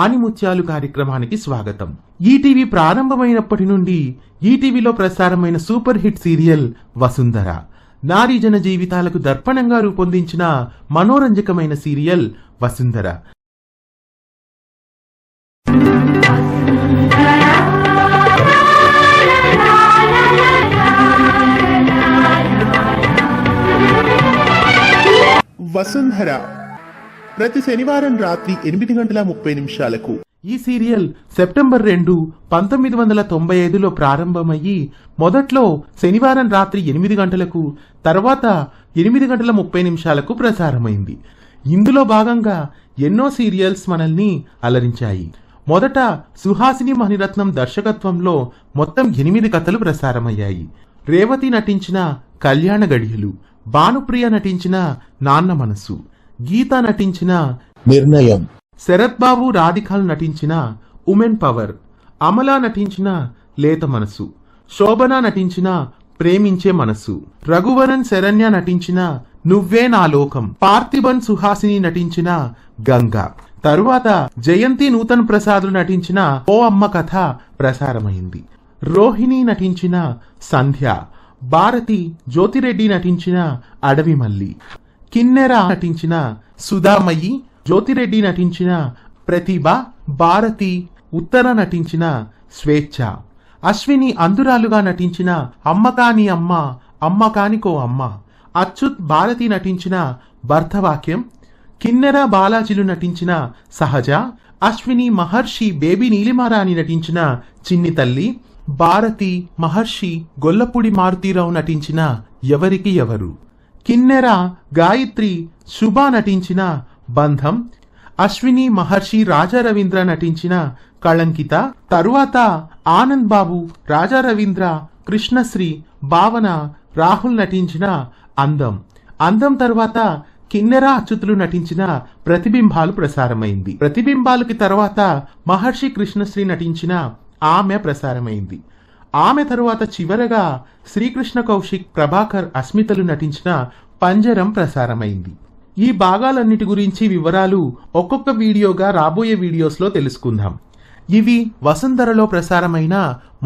ఆనిముత్యాలు కార్యక్రమానికి స్వాగతం. ఈటీవీ ప్రారంభమైనప్పటి నుండి ఈటీవీలో ప్రసారమైన సూపర్ హిట్ సీరియల్ వసుంధర. నారీ జన జీవితాలకు దర్పణంగా రూపొందించిన మనోరంజకమైన సీరియల్ వసుంధర. వసుంధర ప్రతి శనివారం రాత్రి 8:30 ఈ సీరియల్ సెప్టెంబర్ 2, 1995లో ప్రారంభమయ్యి మొదట్లో శనివారం రాత్రి 8 గంటలకు, తర్వాత 8:30 ప్రసారమైంది. ఇందులో భాగంగా ఎన్నో సీరియల్స్ మనల్ని అలరించాయి. మొదట సుహాసిని మణిరత్నం దర్శకత్వంలో మొత్తం 8 కథలు ప్రసారమయ్యాయి. రేవతి నటించిన కళ్యాణ గడియలు, భానుప్రియ నటించిన నాన్న మనసు, గీత నటించిన నిర్ణయం, శరత్ బాబు రాధికాలు నటించిన ఉమెన్ పవర్, అమల నటించిన లేత మనసు, శోభన నటించిన ప్రేమించే మనసు, రఘువరన్ శరణ్య నటించిన నువ్వే నా లోకం, పార్థిబన్ సుహాసిని నటించిన గంగ, తరువాత జయంతి నూతన్ ప్రసాద్ నటించిన ఓ అమ్మ కథ ప్రసారమైంది. రోహిణి నటించిన సంధ్య, భారతి జ్యోతిరెడ్డి నటించిన అడవి మల్లి, కిన్నెర నటించిన సుధామయ్యి, జ్యోతిరెడ్డి నటించిన ప్రతిభ, భారతి ఉత్తర నటించిన స్వేచ్ఛ, అశ్విని అందురాలుగా నటించిన అమ్మకాని అమ్మ, అమ్మకానికో అమ్మ, అచ్యుత్ భారతి నటించిన భర్తవాక్యం, కిన్నెర బాలాజీలు నటించిన సహజ, అశ్విని మహర్షి బేబీ నీలిమారాణి నటించిన చిన్ని తల్లి, భారతి మహర్షి గొల్లపూడి మారుతీరావు నటించిన ఎవరికి ఎవరు, కిన్నెర గాయత్రి శుభ నటించిన బంధం, అశ్విని మహర్షి రాజా రవీంద్ర నటించిన కళంకిత, తరువాత ఆనంద్ బాబు, రాజా రవీంద్ర, కృష్ణశ్రీ, భావన, రాహుల్ నటించిన అందం, అందం తరువాత కిన్నెర అచ్యుతులు నటించిన ప్రతిబింబాలు ప్రసారమైంది. ప్రతిబింబాలకి తర్వాత మహర్షి కృష్ణశ్రీ నటించిన ఆమె ప్రసారమైంది. ఆమె తరువాత చివరగా శ్రీకృష్ణ కౌశిక్, ప్రభాకర్, అస్మితలు నటించిన పంజరం ప్రసారమైంది. ఈ భాగాలన్నిటి గురించి వివరాలు ఒక్కొక్క వీడియోగా రాబోయే వీడియోస్లో తెలుసుకుందాం. ఇవి వసుంధరలో ప్రసారమైన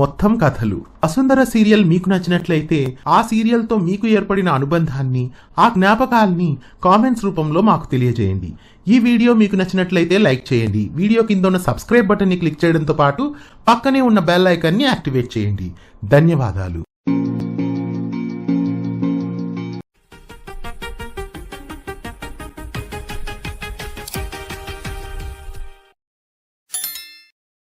మొత్తం కథలు. వసుంధర సీరియల్ మీకు నచ్చినట్లయితే ఆ సీరియల్తో మీకు ఏర్పడిన అనుబంధాన్ని, ఆ జ్ఞాపకాల్ని కామెంట్స్ రూపంలో మాకు తెలియజేయండి. ఈ వీడియో మీకు నచ్చినట్లయితే లైక్ చేయండి. వీడియో కింద ఉన్న సబ్స్క్రైబ్ బటన్ని క్లిక్ చేయడంతో పాటు పక్కనే ఉన్న బెల్ ఐకాన్ని యాక్టివేట్ చేయండి. ధన్యవాదాలు.